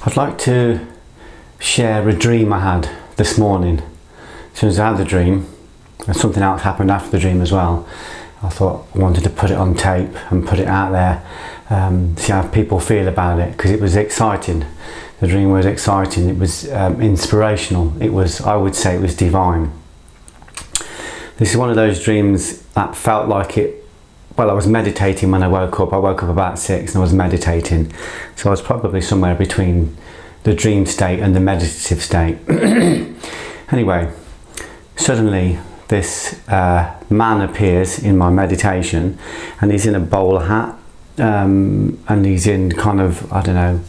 I'd like to share a dream I had this morning. As soon as I had the dream, and something else happened after the dream as well, I thought I wanted to put it on tape and put it out there, see how people feel about it, because it was exciting. The dream was exciting, it was inspirational, I would say it was divine. This is one of those dreams that felt like I was meditating when I woke up. I woke up about 6 and I was meditating. So I was probably somewhere between the dream state and the meditative state. Anyway, suddenly this man appears in my meditation, and he's in a bowler hat, and he's in kind of, I don't know,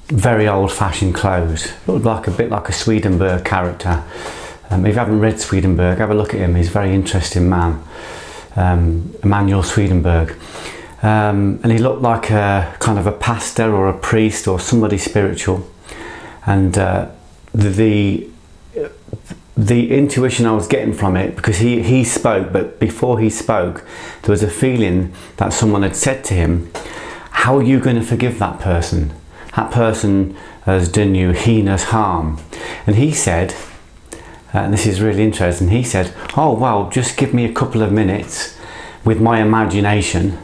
very old-fashioned clothes. Looked like a bit like a Swedenborg character. If you haven't read Swedenborg, have a look at him. He's a very interesting man. Emanuel Swedenborg, and he looked like a kind of a pastor or a priest or somebody spiritual, and the intuition I was getting from it, because he spoke, but before he spoke there was a feeling that someone had said to him, how are you going to forgive that person? That person has done you heinous harm. And he said, and this is really interesting, he said, oh well, just give me a couple of minutes with my imagination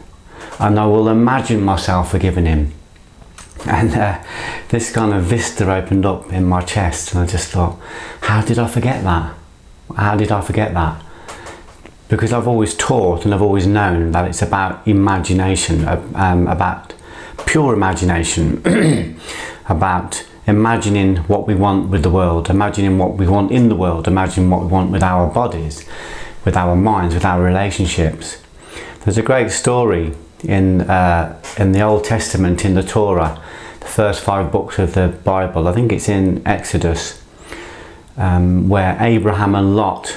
and I will imagine myself forgiving him. And this kind of vista opened up in my chest, and I just thought, how did I forget that? How did I forget that? Because I've always taught and I've always known that it's about imagination, about pure imagination, about imagining what we want with the world, imagining what we want in the world, imagining what we want with our bodies, with our minds, with our relationships. There's a great story in the Old Testament, in the Torah, the first 5 books of the Bible. I think it's in Exodus, where Abraham and Lot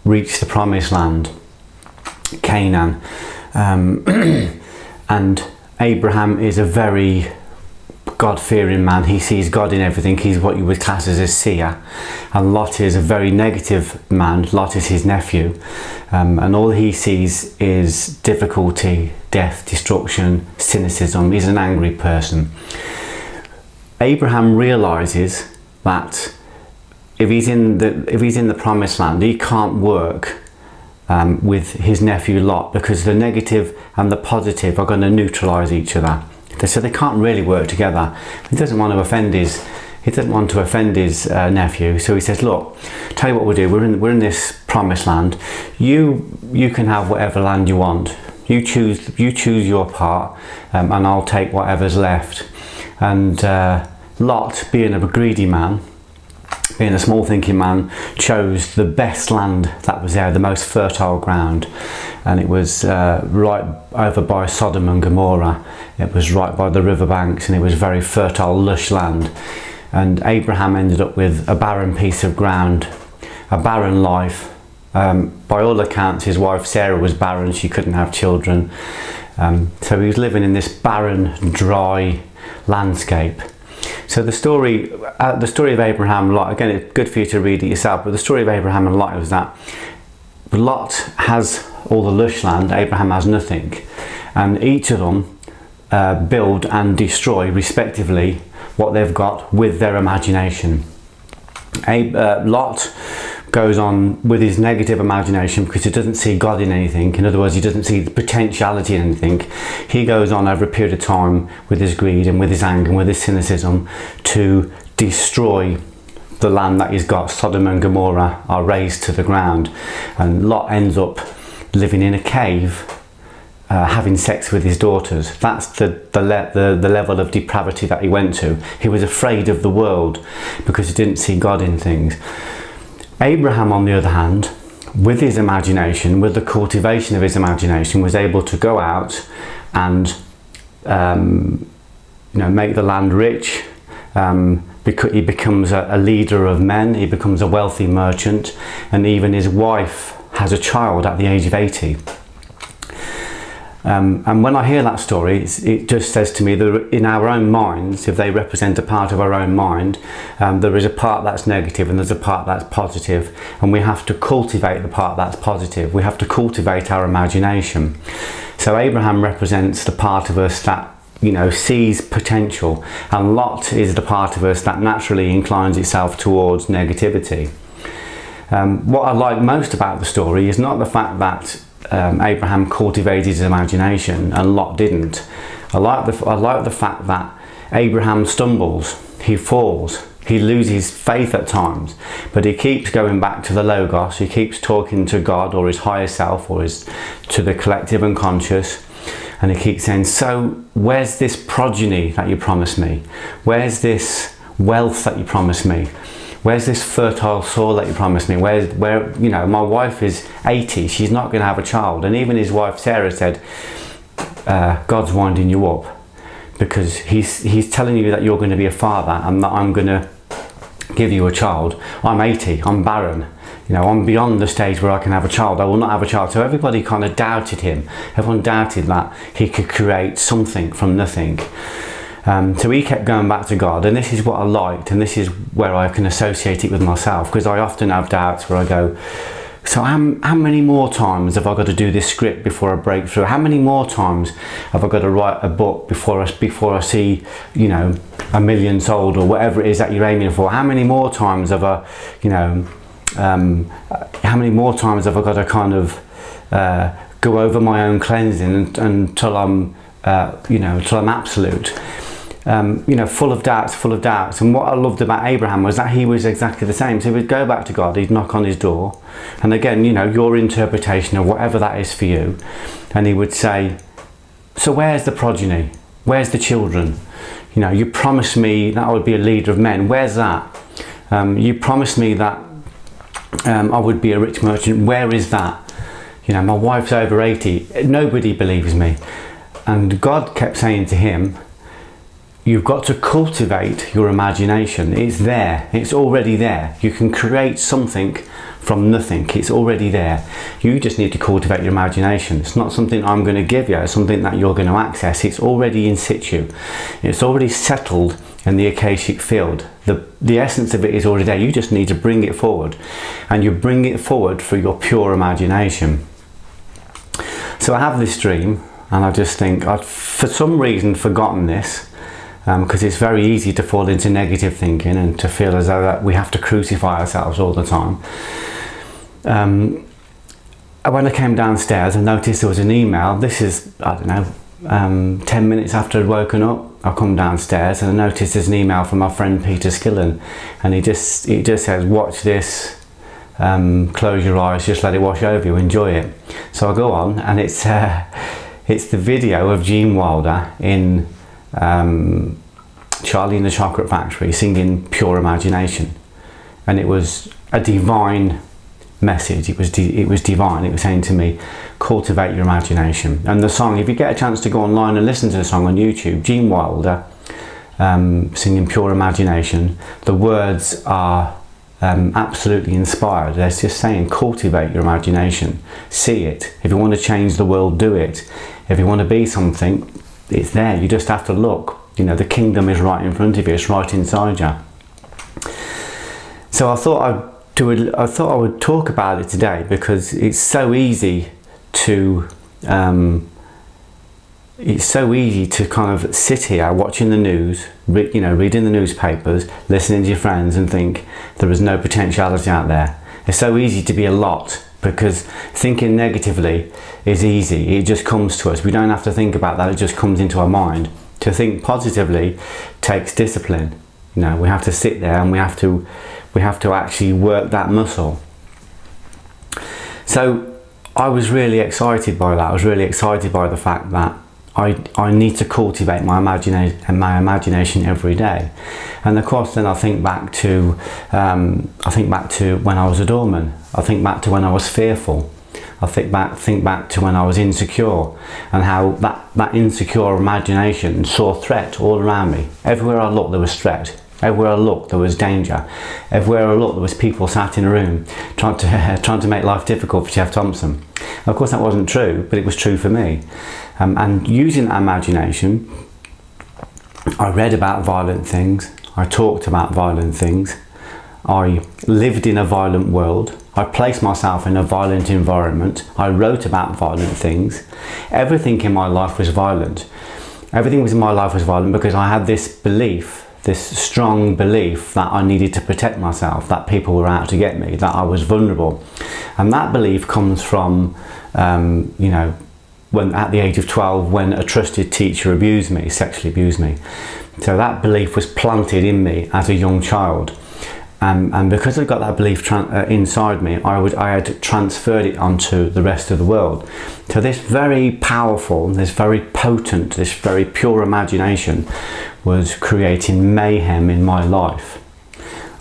reached the promised land, Canaan, and Abraham is a very God-fearing man. He sees God in everything. He's what you would class as a seer. And Lot is a very negative man. Lot is his nephew, and all he sees is difficulty, death, destruction, cynicism. He's an angry person. Abraham realizes that if he's in the promised land, he can't work with his nephew Lot, because the negative and the positive are going to neutralize each other. So they can't really work together. He doesn't want to offend his nephew. So he says, look, tell you what we'll do. We're in this promised land. You can have whatever land you want. You choose your part, and I'll take whatever's left. And Lot, being a greedy man, being a small thinking man, chose the best land that was there, the most fertile ground, and it was right over by Sodom and Gomorrah. It was right by the riverbanks, and it was very fertile, lush land. And Abraham ended up with a barren piece of ground, a barren life. By all accounts, his wife Sarah was barren. She couldn't have children, so he was living in this barren, dry landscape. So the story of Abraham and Lot, again, it's good for you to read it yourself, but the story of Abraham and Lot was that Lot has all the lush land, Abraham has nothing, and each of them build and destroy respectively what they've got with their imagination. Lot goes on with his negative imagination because he doesn't see God in anything. In other words, he doesn't see the potentiality in anything. He goes on over a period of time with his greed and with his anger and with his cynicism to destroy the land that he's got. Sodom and Gomorrah are razed to the ground, and Lot ends up living in a cave, having sex with his daughters. That's the level of depravity that he went to. He was afraid of the world because he didn't see God in things. Abraham, on the other hand, with his imagination, with the cultivation of his imagination, was able to go out and make the land rich. Because he becomes a leader of men, he becomes a wealthy merchant, and even his wife has a child at the age of 80. And when I hear that story, it just says to me that in our own minds, if they represent a part of our own mind, there is a part that's negative and there's a part that's positive, and we have to cultivate the part that's positive. We have to cultivate our imagination. So Abraham represents the part of us that sees potential, and Lot is the part of us that naturally inclines itself towards negativity. What I like most about the story is not the fact that Abraham cultivated his imagination and Lot didn't. I like the fact that Abraham stumbles, he falls, he loses faith at times, but he keeps going back to the Logos. He keeps talking to God or his higher self or to the collective unconscious, and he keeps saying, so where's this progeny that you promised me? Where's this wealth that you promised me? Where's this fertile soil that you promised me? My wife is 80, she's not going to have a child. And even his wife Sarah said, God's winding you up, because he's telling you that you're going to be a father and that I'm going to give you a child. I'm 80, I'm barren. I'm beyond the stage where I can have a child. I will not have a child. So everybody kind of doubted him. Everyone doubted that he could create something from nothing. So he kept going back to God, and this is what I liked, and this is where I can associate it with myself, because I often have doubts where I go, so how many more times have I got to do this script before I break through? How many more times have I got to write a book before I see, 1 million sold, or whatever it is that you're aiming for? How many more times have I, how many more times have I got to kind of go over my own cleansing until I'm, until I'm absolute? Full of doubts. And what I loved about Abraham was that he was exactly the same. So he would go back to God, he'd knock on his door, and again, your interpretation of whatever that is for you, and he would say, so where's the progeny? Where's the children? You promised me that I would be a leader of men. Where's that? You promised me that I would be a rich merchant. Where is that? My wife's over 80. Nobody believes me. And God kept saying to him, you've got to cultivate your imagination. It's there. It's already there. You can create something from nothing. It's already there. You just need to cultivate your imagination. It's not something I'm going to give you. It's something that you're going to access. It's already in situ. It's already settled in the akashic field. The essence of it is already there. You just need to bring it forward. And you bring it forward through your pure imagination. So I have this dream, and I just think I've for some reason forgotten this, because it's very easy to fall into negative thinking and to feel as though that we have to crucify ourselves all the time. When I came downstairs, I noticed there was an email. This is, 10 minutes after I'd woken up, I come downstairs and I noticed there's an email from my friend Peter Skillen, and it just says, watch this, close your eyes, just let it wash over you, enjoy it. So I go on, and it's the video of Gene Wilder in Charlie and the Chocolate Factory singing Pure Imagination, and it was a divine message. It was divine. It was saying to me, cultivate your imagination. And the song, if you get a chance to go online and listen to the song on YouTube, Gene Wilder singing Pure Imagination, the words are absolutely inspired. They're just saying, cultivate your imagination, see it. If you want to change the world, do it. If you want to be something, it's there. You just have to look. The kingdom is right in front of you. It's right inside you. So I thought I would talk about it today, because it's so easy to kind of sit here watching the news, reading the newspapers, listening to your friends, and think there is no potentiality out there. It's so easy to be a lot, because thinking negatively is easy. It just comes to us. We don't have to think about that. It just comes into our mind. To think positively takes discipline. We have to sit there, and we have to actually work that muscle. So I was really excited by that. I was really excited by the fact that I need to cultivate my imagination every day. And of course, then I think back to when I was a doorman. I think back to when I was fearful. I think back to when I was insecure, and how that insecure imagination saw threat all around me. Everywhere I looked, there was threat. Everywhere I looked, there was danger. Everywhere I looked, there was people sat in a room trying to make life difficult for Geoff Thompson. Of course, that wasn't true, but it was true for me. And using that imagination, I read about violent things. I talked about violent things. I lived in a violent world. I placed myself in a violent environment. I wrote about violent things. Everything in my life was violent. Everything was in my life was violent because I had this belief, this strong belief that I needed to protect myself, that people were out to get me, that I was vulnerable. And that belief comes from, you know, when at the age of 12, when a trusted teacher abused me, sexually abused me. So that belief was planted in me as a young child. And because I got that belief inside me, I had transferred it onto the rest of the world. So this very powerful, this very potent, this very pure imagination was creating mayhem in my life.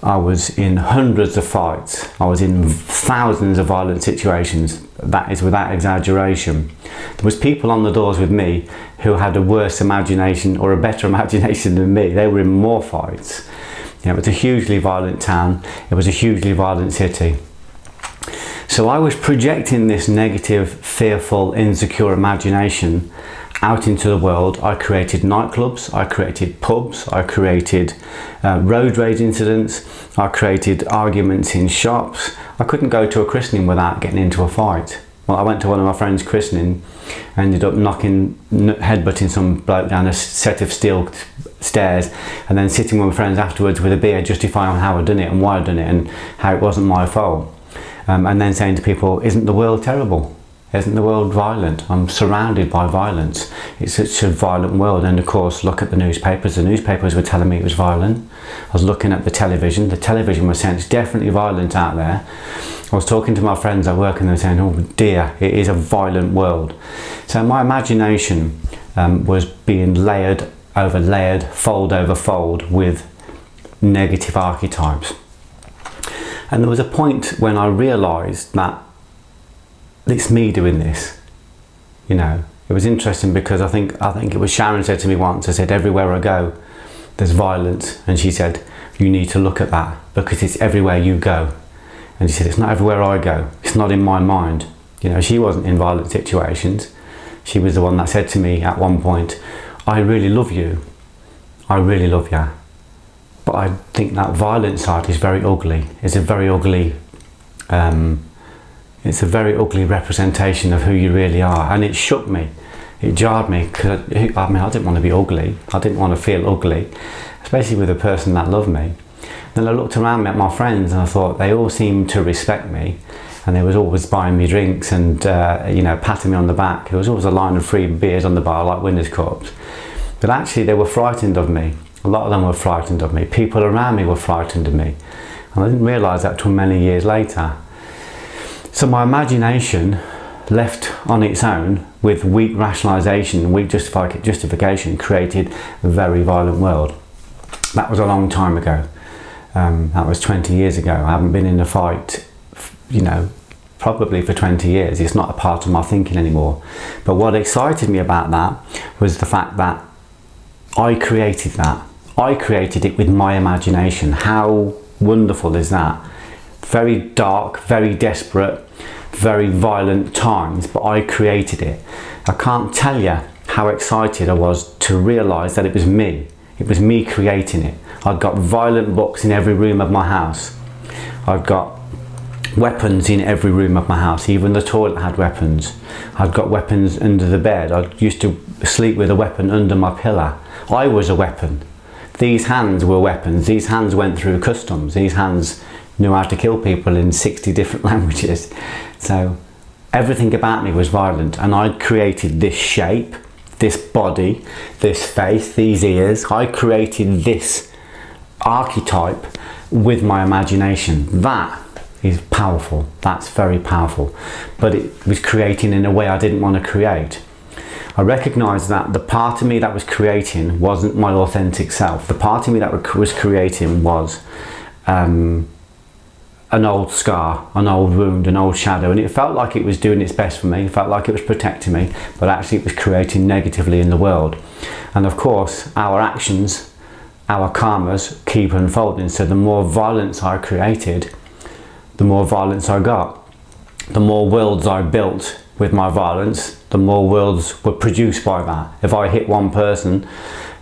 I was in hundreds of fights. I was in thousands of violent situations. That is without exaggeration. There was people on the doors with me who had a worse imagination or a better imagination than me. They were in more fights. You know, it was a hugely violent town. It was a hugely violent city. So I was projecting this negative, fearful, insecure imagination out into the world. I created nightclubs, I created pubs, I created road rage incidents, I created arguments in shops. I couldn't go to a christening without getting into a fight. Well, I went to one of my friend's christening, ended up headbutting some bloke down a set of steel stairs, and then sitting with my friends afterwards with a beer, justifying how I'd done it and why I'd done it and how it wasn't my fault. And then saying to people, isn't the world terrible? Isn't the world violent? I'm surrounded by violence. It's such a violent world. And of course, look at the newspapers. The newspapers were telling me it was violent. I was looking at the television. The television was saying it's definitely violent out there. I was talking to my friends at work and they were saying, oh dear, it is a violent world. So my imagination was being layered over layered, fold over fold with negative archetypes. And there was a point when I realised that it's me doing this. You know, it was interesting because I think it was Sharon said to me once, I said, everywhere I go, there's violence. And she said, you need to look at that because it's everywhere you go. And she said, it's not everywhere I go. It's not in my mind. You know, she wasn't in violent situations. She was the one that said to me at one point, I really love you. I really love you. But I think that violent side is very ugly. It's a very ugly representation of who you really are. And it shook me. It jarred me because I didn't want to be ugly. I didn't want to feel ugly, especially with a person that loved me. Then I looked around me at my friends and I thought they all seemed to respect me, and they was always buying me drinks and you know, patting me on the back. There was always a line of free beers on the bar like winners' cups. But actually they were frightened of me. A lot of them were frightened of me. People around me were frightened of me. And I didn't realise that till many years later. So my imagination, left on its own with weak rationalisation, weak justification, created a very violent world. That was a long time ago. That was 20 years ago. I haven't been in a fight, you know, probably for 20 years. It's not a part of my thinking anymore. But what excited me about that was the fact that I created that. I created it with my imagination. How wonderful is that? Very dark, very desperate, very violent times, but I created it. I can't tell you how excited I was to realise that it was me. It was me creating it. I've got violent books in every room of my house. I've got weapons in every room of my house. Even the toilet had weapons. I've got weapons under the bed. I used to sleep with a weapon under my pillow. I was a weapon. These hands were weapons. These hands went through customs. These hands knew how to kill people in 60 different languages. So everything about me was violent, and I'd created this shape, this body, this face, these ears. I created this archetype with my imagination. That is powerful. That's very powerful. But it was creating in a way I didn't want to create. I recognised that the part of me that was creating wasn't my authentic self. The part of me that was creating was an old scar, an old wound, an old shadow, and it felt like it was doing its best for me. It felt like it was protecting me, but actually it was creating negatively in the world. And of course, our actions, our karmas keep unfolding. So the more violence I created, the more violence I got. The more worlds I built with my violence, the more worlds were produced by that. If I hit one person,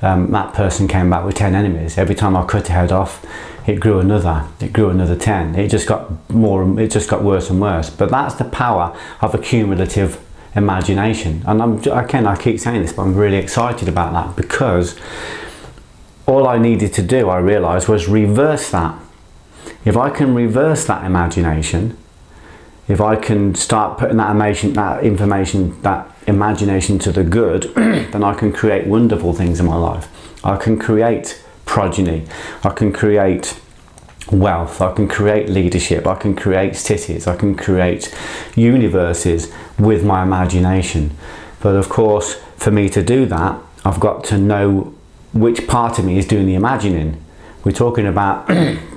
that person came back with 10 enemies. Every time I cut a head off, it grew another 10. It just got more, it just got worse and worse. But that's the power of a cumulative imagination. And I keep saying this, but I'm really excited about that, because all I needed to do, I realised, was reverse that. If I can reverse that imagination, if I can start putting that imagination to the good, then I can create wonderful things in my life. I can create progeny, I can create wealth, I can create leadership, I can create cities, I can create universes with my imagination. But of course, for me to do that, I've got to know which part of me is doing the imagining. We're talking about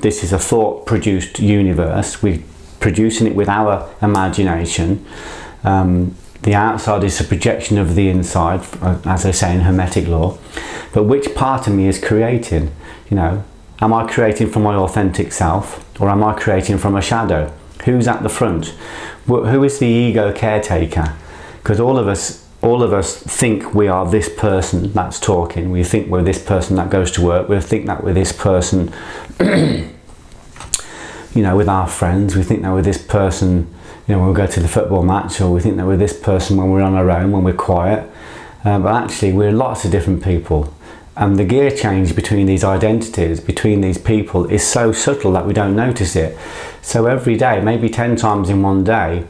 this is a thought produced universe. We're producing it with our imagination. The outside is a projection of the inside, as they say in Hermetic law. But which part of me is creating? You know, am I creating from my authentic self, or am I creating from a shadow? Who's at the front? Who is the ego caretaker? Because all of us think we are this person that's talking. We think we're this person that goes to work. We think that we're this person, you know, with our friends. We think that we're this person, you know, when we go to the football match, or we think that we're this person when we're on our own, when we're quiet. But actually, we're lots of different people. And the gear change between these identities, between these people, is so subtle that we don't notice it. So every day, maybe 10 times in one day,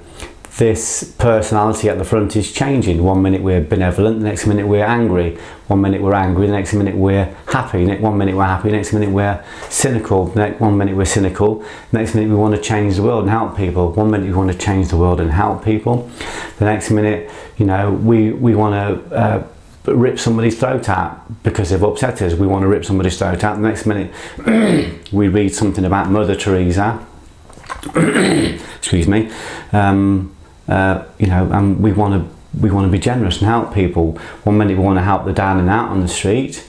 this personality at the front is changing. One minute we're benevolent, the next minute we're angry. One minute we're angry, the next minute we're happy. One minute we're happy, the next minute we're cynical. One minute we're cynical, the next minute we want to change the world and help people. One minute we want to change the world and help people. The next minute, you know, we want to rip somebody's throat out because they've upset us. We want to rip somebody's throat out. The next minute we read something about Mother Teresa. Excuse me. You know, and we want to be generous and help people. One minute we want to help the down and out on the street.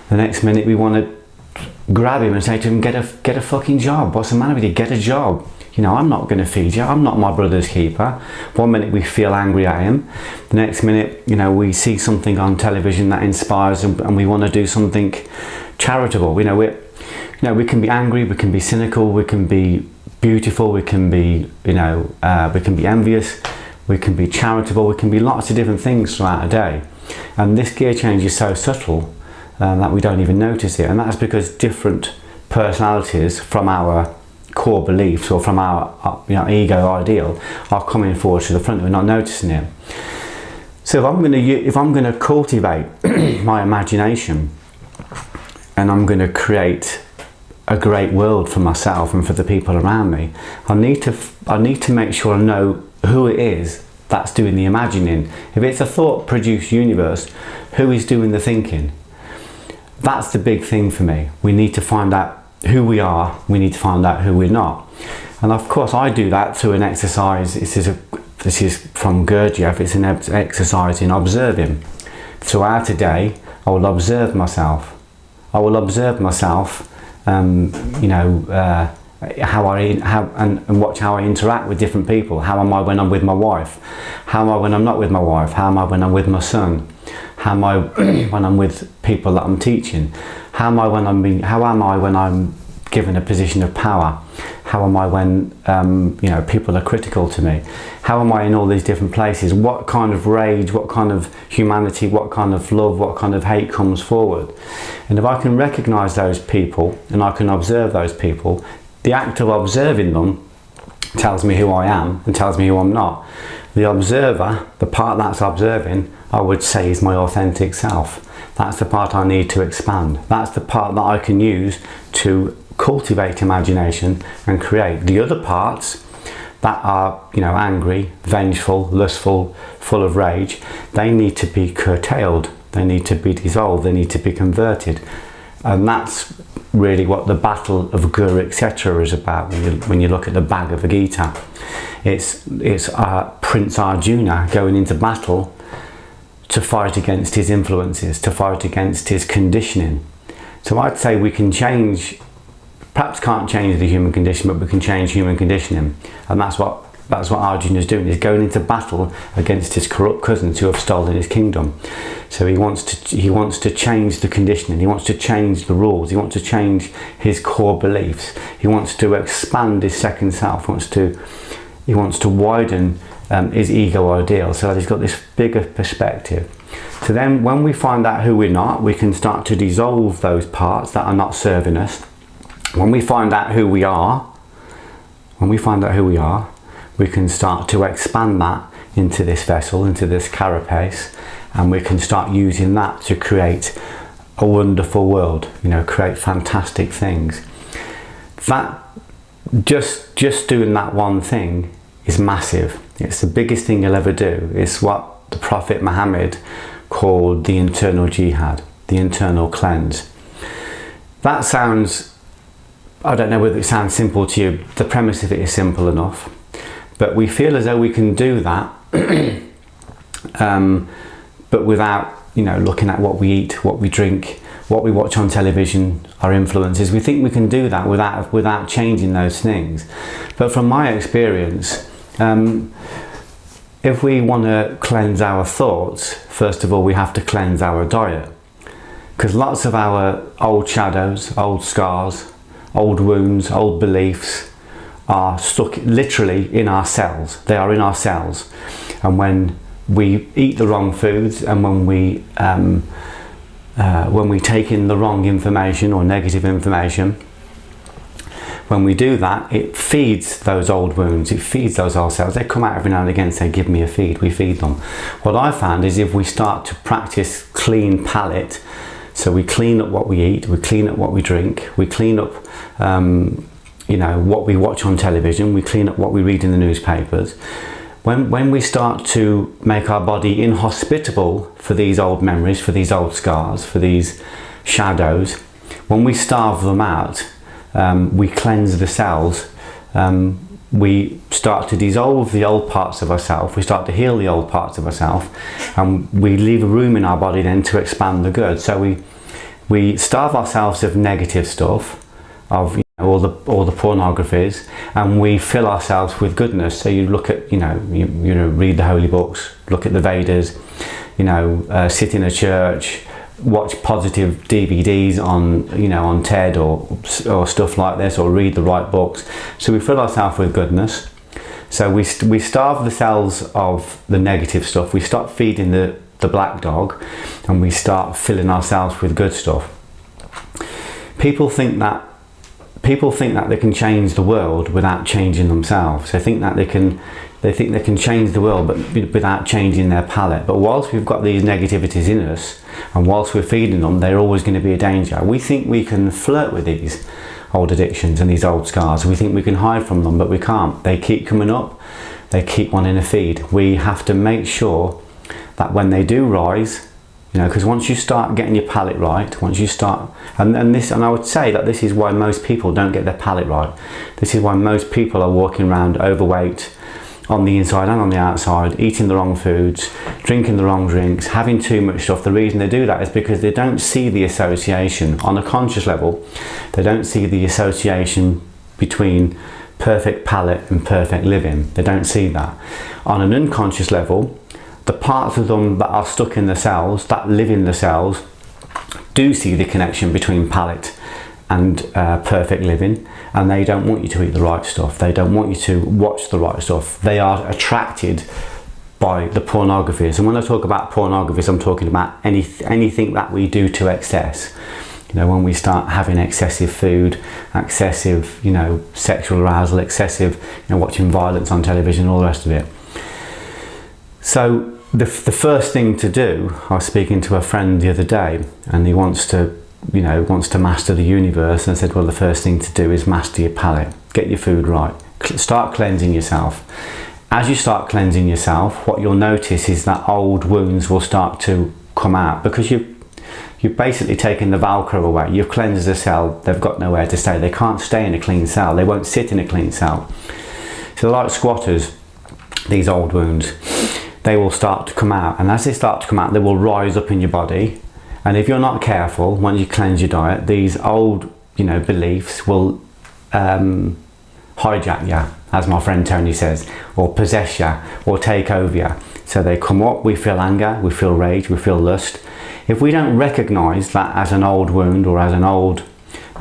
The next minute we want to grab him and say to him, get a fucking job. What's the matter with you? Get a job. You know, I'm not going to feed you. I'm not my brother's keeper. One minute we feel angry at him. The next minute, you know, we see something on television that inspires and we want to do something charitable. You know, we can be angry, we can be cynical, we can be beautiful, we can be, you know, we can be envious, we can be charitable, we can be lots of different things throughout a day. And this gear change is so subtle that we don't even notice it. And that's because different personalities from our core beliefs or from our you know, ego ideal are coming forward to the front. We're not noticing it. So if I'm going to cultivate my imagination, and I'm going to create a great world for myself and for the people around me, I need to make sure I know who it is that's doing the imagining. If it's a thought produced universe, who is doing the thinking? That's the big thing for me. We need to find out who we are, we need to find out who we're not. And of course I do that through an exercise. This is from Geoff. It's an exercise in observing. Throughout a day I will observe myself. I will observe myself, you know, and watch how I interact with different people. How am I when I'm with my wife? How am I when I'm not with my wife? How am I when I'm with my son? How am I when I'm with people that I'm teaching? How am I when I'm given a position of power? How am I when you know, people are critical to me? How am I in all these different places? What kind of rage, what kind of humanity, what kind of love, what kind of hate comes forward? And if I can recognize those people and I can observe those people, the act of observing them tells me who I am and tells me who I'm not. The observer, the part that's observing, I would say is my authentic self. That's the part I need to expand. That's the part that I can use to cultivate imagination and create. The other parts that are, you know, angry, vengeful, lustful, full of rage, they need to be curtailed. They need to be dissolved. They need to be converted. And that's really what the battle of Guru, etc. is about. When you look at the Bhagavad Gita, it's Prince Arjuna going into battle to fight against his influences, to fight against his conditioning. So I'd say we can change, perhaps can't change the human condition, but we can change human conditioning. And that's what Arjuna is doing. He's going into battle against his corrupt cousins who have stolen his kingdom. So he wants to change the conditioning. He wants to change the rules. He wants to change his core beliefs. He wants to expand his second self. He wants to widen is ego ideal, so that he's got this bigger perspective. So then when we find out who we're not, we can start to dissolve those parts that are not serving us. When we find out who we are, we can start to expand that into this vessel, into this carapace, and we can start using that to create a wonderful world, create fantastic things. That just doing that one thing is massive. It's the biggest thing you'll ever do. It's what the Prophet Muhammad called the internal jihad, the internal cleanse. That sounds, I don't know whether it sounds simple to you. The premise of it is simple enough, but we feel as though we can do that but without looking at what we eat, what we drink, what we watch on television, our influences. We think we can do that without changing those things. But from my experience, if we want to cleanse our thoughts, first of all we have to cleanse our diet, because lots of our old shadows, old scars, old wounds, old beliefs are stuck literally in our cells. They are in our cells, and when we eat the wrong foods, and when we take in the wrong information or negative information, when we do that, it feeds those old wounds, it feeds those old cells. They come out every now and again and say, give me a feed, we feed them. What I found is if we start to practice clean palate, so we clean up what we eat, we clean up what we drink, we clean up what we watch on television, we clean up what we read in the newspapers. When we start to make our body inhospitable for these old memories, for these old scars, for these shadows, when we starve them out, we cleanse the cells, we start to dissolve the old parts of ourselves, we start to heal the old parts of ourselves, and we leave a room in our body then to expand the good. So we starve ourselves of negative stuff, of all the pornographies, and we fill ourselves with goodness. So you look at, read the holy books, look at the Vedas, sit in a church, watch positive DVDs on TED or stuff like this, or read the right books. So we fill ourselves with goodness. So we starve the cells of the negative stuff. We stop feeding the black dog, and we start filling ourselves with good stuff. People think that they can change the world without changing themselves. They think they can change the world but without changing their palate. But whilst we've got these negativities in us, and whilst we're feeding them, they're always going to be a danger. We think we can flirt with these old addictions and these old scars. We think we can hide from them, but we can't. They keep coming up. They keep wanting to feed. We have to make sure that when they do rise, because once you start getting your palate right, once you start, and I would say that this is why most people don't get their palate right. This is why most people are walking around overweight on the inside and on the outside, eating the wrong foods, drinking the wrong drinks, having too much stuff. The reason they do that is because they don't see the association on a conscious level. They don't see the association between perfect palate and perfect living. They don't see that. On an unconscious level, the parts of them that are stuck in the cells, that live in the cells, do see the connection between palate and perfect living, and they don't want you to eat the right stuff. They don't want you to watch the right stuff. They are attracted by the pornographies. And when I talk about pornographies, I'm talking about anything that we do to excess. When we start having excessive food, excessive, sexual arousal, excessive, watching violence on television, all the rest of it. So the first thing to do, I was speaking to a friend the other day, and he wants to master the universe, and I said, well, the first thing to do is master your palate, get your food right, start cleansing yourself. As you start cleansing yourself, what you'll notice is that old wounds will start to come out, because you've basically taken the Velcro away. You've cleansed the cell. They've got nowhere to stay. They can't stay in a clean cell. They won't sit in a clean cell. So like squatters, these old wounds, they will start to come out, and as they start to come out, they will rise up in your body. And if you're not careful, once you cleanse your diet, these old beliefs will hijack you, as my friend Tony says, or possess you, or take over you. So they come up, we feel anger, we feel rage, we feel lust. If we don't recognize that as an old wound or as an old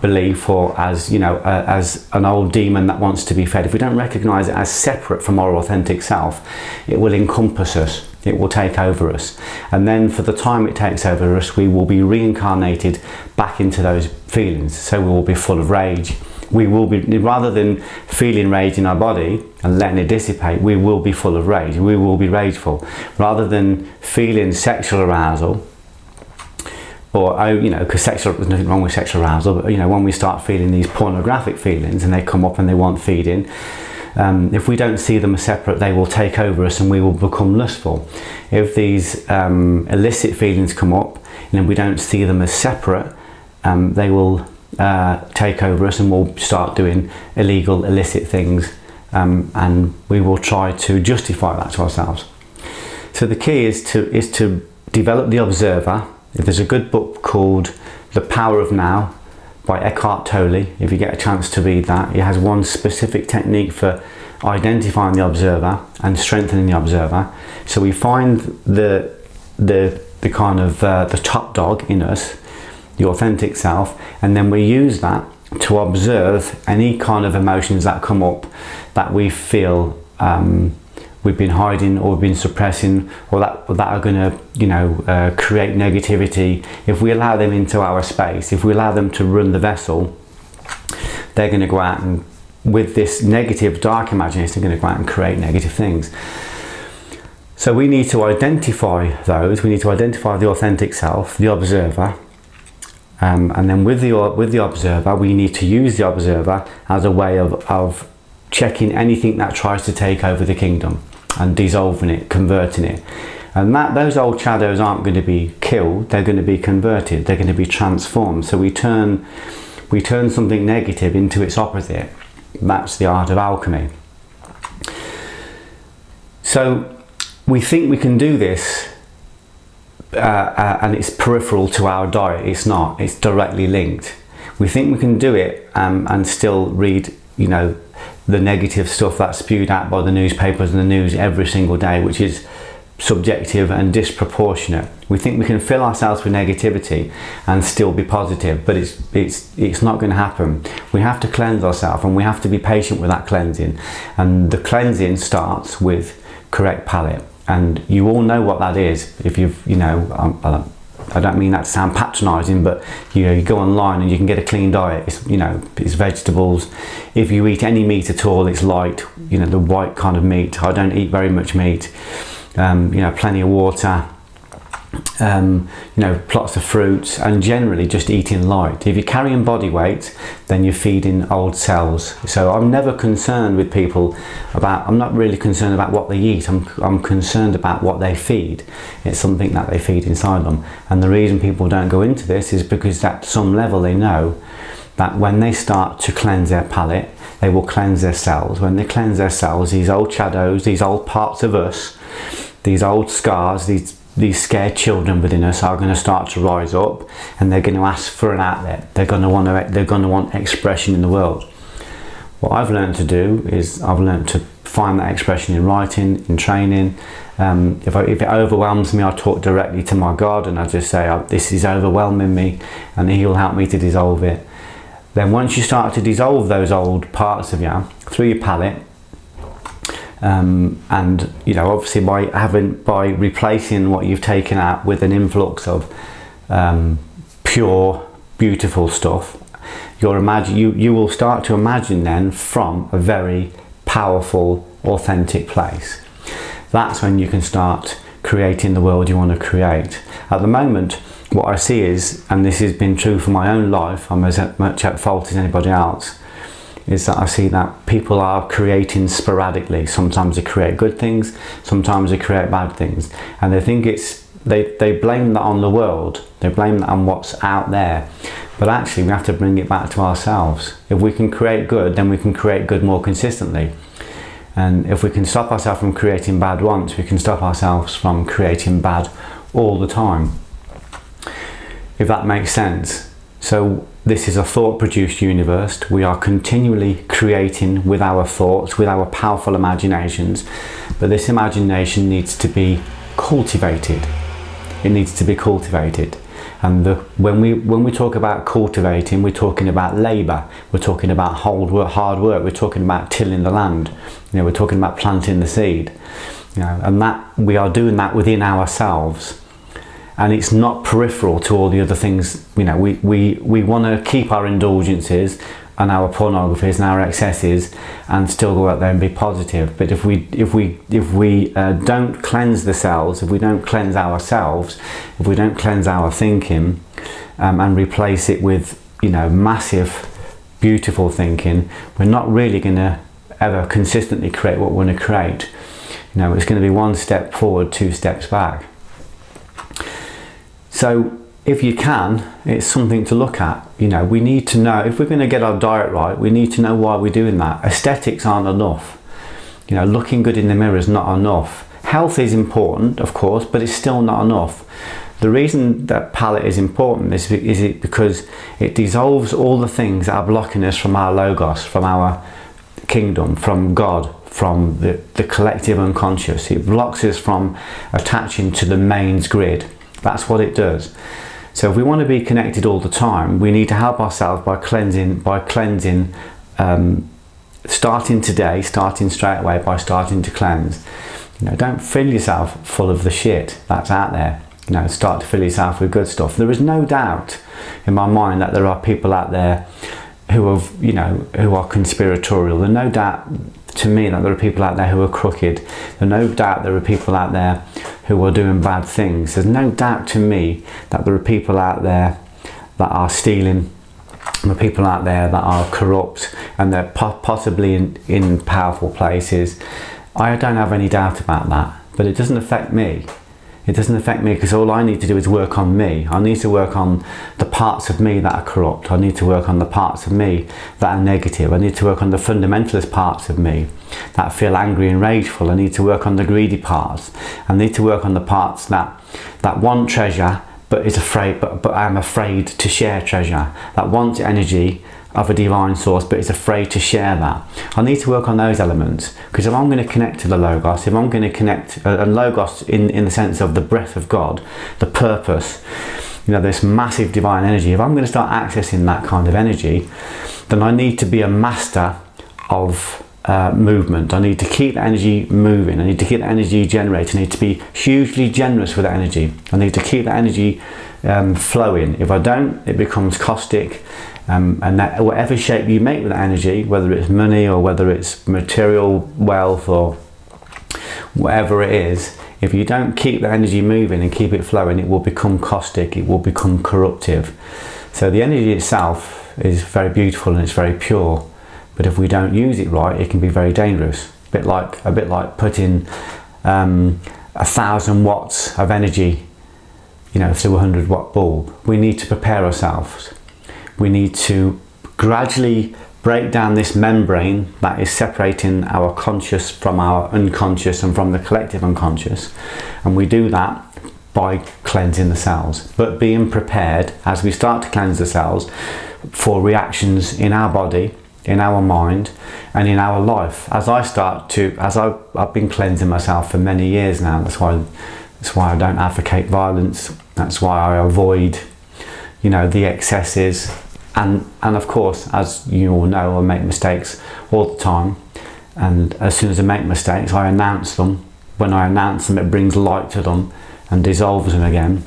belief, or as, you know, as an old demon that wants to be fed, if we don't recognize it as separate from our authentic self, it will encompass us, it will take over us, and then for the time it takes over us, we will be reincarnated back into those feelings. So we will be full of rage. We will be, rather than feeling rage in our body and letting it dissipate, we will be full of rage. We will be rageful. Rather than feeling sexual arousal, or, you know, because there's nothing wrong with sexual arousal, but, you know, when we start feeling these pornographic feelings and they come up and they want feeding, if we don't see them as separate, they will take over us and we will become lustful. If these illicit feelings come up and we don't see them as separate, they will take over us and we'll start doing illegal, illicit things, and we will try to justify that to ourselves. So the key is to develop the observer. There's a good book called The Power of Now by Eckhart Tolle. If you get a chance to read that, it has one specific technique for identifying the observer and strengthening the observer. So we find the kind of the top dog in us, the authentic self, and then we use that to observe any kind of emotions that come up that we feel we've been hiding or we've been suppressing, or that are going to, you know, create negativity. If we allow them into our space, if we allow them to run the vessel, they're going to go out and, with this negative, dark imagination, they're going to go out and create negative things. So we need to identify those. We need to identify the authentic self, the observer, and then with the observer, we need to use the observer as a way of checking anything that tries to take over the kingdom and dissolving it, converting it. And those old shadows aren't going to be killed, they're going to be converted, they're going to be transformed. So we turn something negative into its opposite. That's the art of alchemy. So we think we can do this, and it's peripheral to our diet. It's not, it's directly linked. We think we can do it and still read, you know, the negative stuff that's spewed out by the newspapers and the news every single day, which is subjective and disproportionate. We think we can fill ourselves with negativity and still be positive, but it's not going to happen. We have to cleanse ourselves, and we have to be patient with that cleansing. And the cleansing starts with correct palate, and you all know what that is. If you've, you know, I don't mean that to sound patronising, but you know, you go online and you can get a clean diet. It's, you know, it's vegetables. If you eat any meat at all, it's light, you know, the white kind of meat. I don't eat very much meat. You know, plenty of water. You know, lots of fruits, and generally just eating light. If you're carrying body weight, then you're feeding old cells. So I'm never concerned with people about, I'm not really concerned about what they eat, I'm concerned about what they feed. It's something that they feed inside them. And the reason people don't go into this is because at some level they know that when they start to cleanse their palate, they will cleanse their cells. When they cleanse their cells, these old shadows, these old parts of us, these old scars, these scared children within us are going to start to rise up, and they're going to ask for an outlet. They're going to want expression in the world. What I've learned to do is I've learned to find that expression in writing, in training. If it overwhelms me, I talk directly to my God and I just say, this is overwhelming me, and He will help me to dissolve it. Then once you start to dissolve those old parts of you through your palate, and you know, obviously by replacing what you've taken out with an influx of pure, beautiful stuff, you will start to imagine then from a very powerful, authentic place. That's when you can start creating the world you want to create. At the moment, what I see is, and this has been true for my own life, I'm as much at fault as anybody else, is that I see that people are creating sporadically. Sometimes they create good things, sometimes they create bad things, and they think they blame that on the world, they blame that on what's out there, but actually we have to bring it back to ourselves. If we can create good, then we can create good more consistently, and if we can stop ourselves from creating bad once, we can stop ourselves from creating bad all the time, if that makes sense. So this is a thought-produced universe. We are continually creating with our thoughts, with our powerful imaginations, but this imagination needs to be cultivated. It needs to be cultivated. And when we talk about cultivating, we're talking about labour, we're talking about hard work, we're talking about tilling the land, we're talking about planting the seed, and that we are doing that within ourselves. And it's not peripheral to all the other things. We want to keep our indulgences and our pornographies and our excesses and still go out there and be positive. But if we don't cleanse the cells, if we don't cleanse ourselves, if we don't cleanse our thinking and replace it with massive beautiful thinking, we're not really going to ever consistently create what we want to create. It's going to be one step forward, two steps back. So if you can, it's something to look at. We need to know, if we're going to get our diet right, we need to know why we're doing that. Aesthetics aren't enough. Looking good in the mirror is not enough. Health is important, of course, but it's still not enough. The reason that palate is important is because it dissolves all the things that are blocking us from our logos, from our kingdom, from God, from the collective unconscious. It blocks us from attaching to the mains grid. That's what it does. So if we want to be connected all the time, we need to help ourselves by cleansing, starting today, starting straight away by starting to cleanse. Don't fill yourself full of the shit that's out there. Start to fill yourself with good stuff. There is no doubt in my mind that there are people out there who are conspiratorial. There's no doubt to me that there are people out there who are crooked. There's no doubt there are people out there who are doing bad things. There's no doubt to me that there are people out there that are stealing. There are people out there that are corrupt, and they're possibly in powerful places. I don't have any doubt about that, but it doesn't affect me. It doesn't affect me because all I need to do is work on me. I need to work on the parts of me that are corrupt. I need to work on the parts of me that are negative. I need to work on the fundamentalist parts of me that feel angry and rageful. I need to work on the greedy parts. I need to work on the parts that want treasure but is afraid, but I'm afraid to share treasure. That wants energy of a divine source but is afraid to share that. I need to work on those elements, because if I'm going to connect to the logos, if I'm going to connect and logos in the sense of the breath of God, the purpose, this massive divine energy, if I'm going to start accessing that kind of energy, then I need to be a master of movement. I need to keep the energy moving. I need to keep the energy generating. I need to be hugely generous with the energy. I need to keep the energy flowing. If I don't, it becomes caustic. And that whatever shape you make with that energy, whether it's money or whether it's material wealth or whatever it is, if you don't keep the energy moving and keep it flowing, it will become caustic, it will become corruptive. So the energy itself is very beautiful and it's very pure, but if we don't use it right, it can be very dangerous. A bit like putting 1,000 watts of energy, through a 100-watt bulb. We need to prepare ourselves. We need to gradually break down this membrane that is separating our conscious from our unconscious and from the collective unconscious, and we do that by cleansing the cells, but being prepared as we start to cleanse the cells for reactions in our body, in our mind and in our life. I've been cleansing myself for many years now. That's why I don't advocate violence. That's why I avoid the excesses, and of course, as you all know, I make mistakes all the time, and as soon as I make mistakes I announce them. When I announce them, it brings light to them and dissolves them again.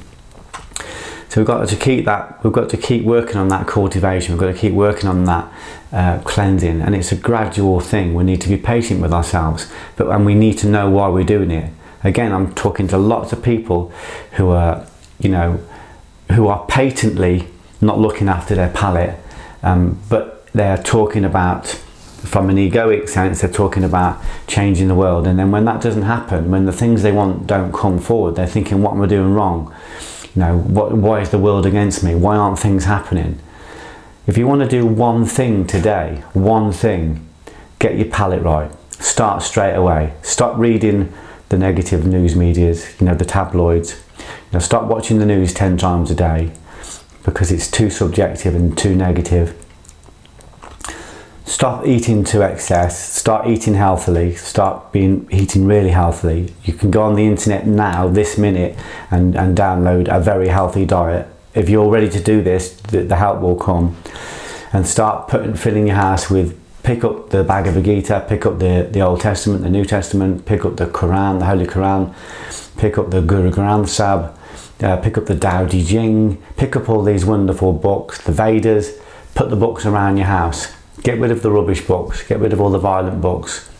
So we've got to keep working on that cultivation. We've got to keep working on that cleansing, and it's a gradual thing. We need to be patient with ourselves, and we need to know why we're doing it. Again, I'm talking to lots of people who are patently not looking after their palate, but they're talking about, from an egoic sense, they're talking about changing the world, and then when that doesn't happen, when the things they want don't come forward, they're thinking, what am I doing wrong? Why is the world against me? Why aren't things happening? If you want to do one thing today, one thing, get your palate right. Start straight away. Stop reading the negative news medias, the tabloids. Stop watching the news 10 times a day, because it's too subjective and too negative. Stop eating to excess. Start eating healthily. Eating really healthily. You can go on the internet now, this minute, and download a very healthy diet. if you're ready to do this, the help will come. And start filling your house with, pick up the Bhagavad Gita, pick up the Old Testament, the New Testament, pick up the Quran, the Holy Quran, pick up the Guru Granth Sahib, pick up the Tao Te Ching, pick up all these wonderful books, the Vedas, put the books around your house. Get rid of the rubbish books, get rid of all the violent books.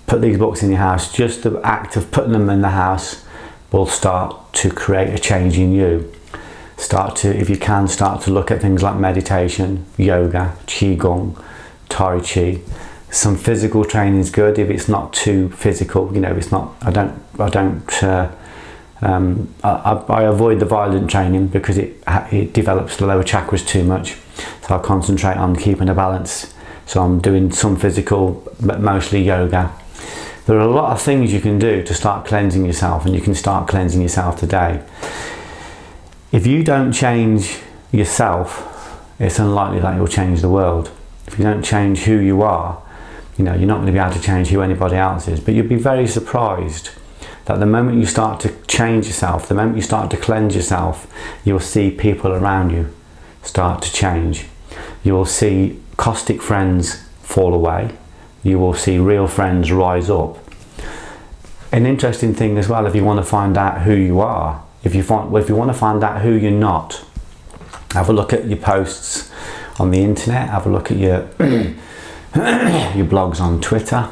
Put these books in your house. Just the act of putting them in the house will start to create a change in you. Start to, if you can, start to look at things like meditation, yoga, qigong, tai chi. Some physical training is good if it's not too physical. You know, it's not. I avoid the violent training because it develops the lower chakras too much. So I concentrate on keeping a balance. So I'm doing some physical, but mostly yoga. There are a lot of things you can do to start cleansing yourself, and you can start cleansing yourself today. If you don't change yourself, it's unlikely that you'll change the world. If you don't change who you are, you know, you're not going to be able to change who anybody else is. But you'll be very surprised that the moment you start to change yourself, the moment you start to cleanse yourself, you'll see people around you start to change. You'll see caustic friends fall away. You will see real friends rise up. An interesting thing as well, if you want to find out who you are, if you want to find out who you're not, have a look at your posts on the internet, have a look at your your blogs on Twitter,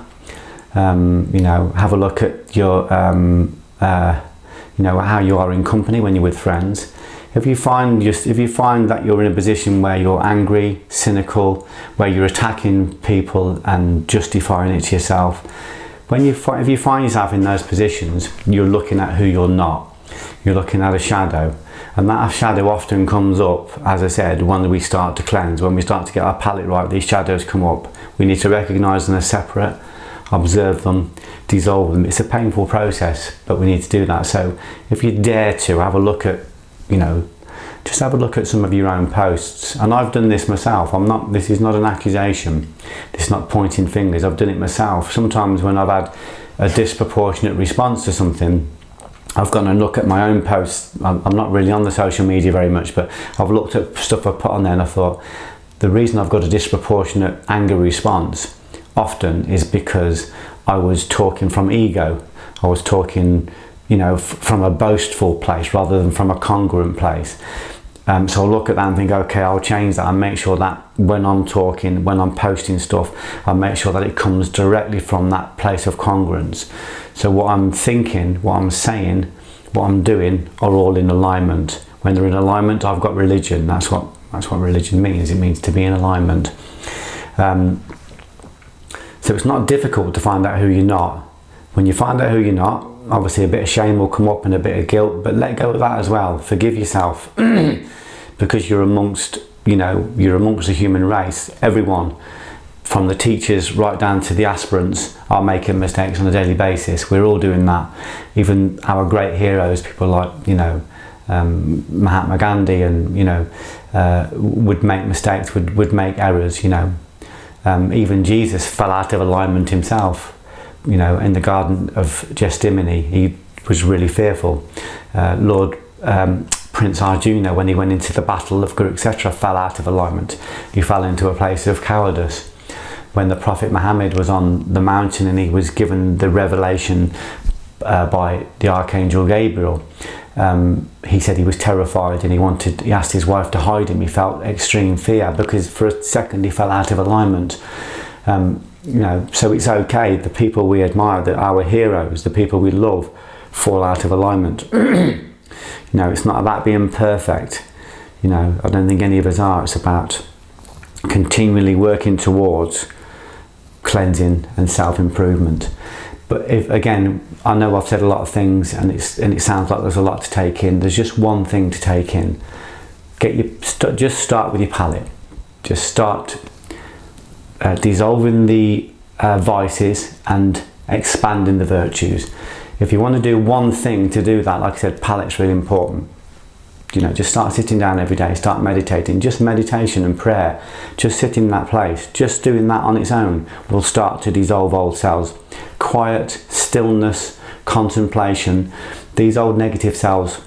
you know, have a look at your you know, how you are in company when you're with friends. If you find that you're in a position where you're angry, cynical, where you're attacking people and justifying it to yourself, if you find yourself in those positions, you're looking at who you're not. You're looking at a shadow, and that shadow often comes up, as I said, when we start to cleanse, when we start to get our palette right, these shadows come up. We need to recognise them as separate, observe them, dissolve them. It's a painful process, but we need to do that. So if you dare to have a look at, you know, just have a look at some of your own posts. And I've done this myself. This is not an accusation. This is not pointing fingers. I've done it myself. Sometimes when I've had a disproportionate response to something, I've gone and looked at my own posts. I'm not really on the social media very much, but I've looked at stuff I put on there and I thought, the reason I've got a disproportionate anger response often is because I was talking from ego. I was talking, you know, from a boastful place rather than from a congruent place. So I'll look at that and think, okay, I'll change that and make sure that when I'm talking, when I'm posting stuff, I'll make sure that it comes directly from that place of congruence. So what I'm thinking, what I'm saying, what I'm doing are all in alignment. When they're in alignment, I've got religion. That's what religion means. It means to be in alignment. So it's not difficult to find out who you're not. When you find out who you're not, obviously a bit of shame will come up and a bit of guilt, but let go of that as well. Forgive yourself because you're amongst the human race. Everyone, from the teachers right down to the aspirants, are making mistakes on a daily basis. We're all doing that. Even our great heroes, people like, you know, Mahatma Gandhi, and, you know, would make mistakes, would make errors, you know. Even Jesus fell out of alignment himself. You know, in the Garden of Gethsemane, he was really fearful. Prince Arjuna, when he went into the battle of Kurukshetra, fell out of alignment. He fell into a place of cowardice. When the Prophet Muhammad was on the mountain and he was given the revelation by the Archangel Gabriel, he said he was terrified and he asked his wife to hide him. He felt extreme fear because for a second he fell out of alignment. You know, so it's okay. The people we admire, our heroes, the people we love, fall out of alignment. You know, it's not about being perfect. You know, I don't think any of us are. It's about continually working towards cleansing and self-improvement. But again, I know I've said a lot of things, and it sounds like there's a lot to take in. There's just one thing to take in. Just start with your palate. Just start dissolving the vices and expanding the virtues. If you want to do one thing to do that, like I said, palate's really important. You know, just start sitting down every day, start meditating. Just meditation and prayer, just sitting in that place, just doing that on its own will start to dissolve old cells. Quiet, stillness, contemplation, these old negative cells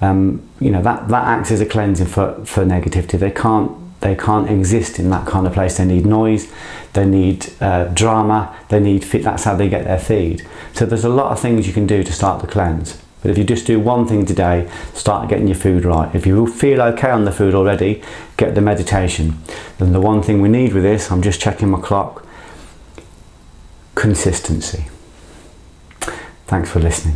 that acts as a cleansing for negativity. They can't exist in that kind of place. They need noise, they need drama, they need feed. That's how they get their feed. So there's a lot of things you can do to start the cleanse. But if you just do one thing today, start getting your food right. If you feel okay on the food already, get the meditation. Then the one thing we need with this, I'm just checking my clock, consistency. Thanks for listening.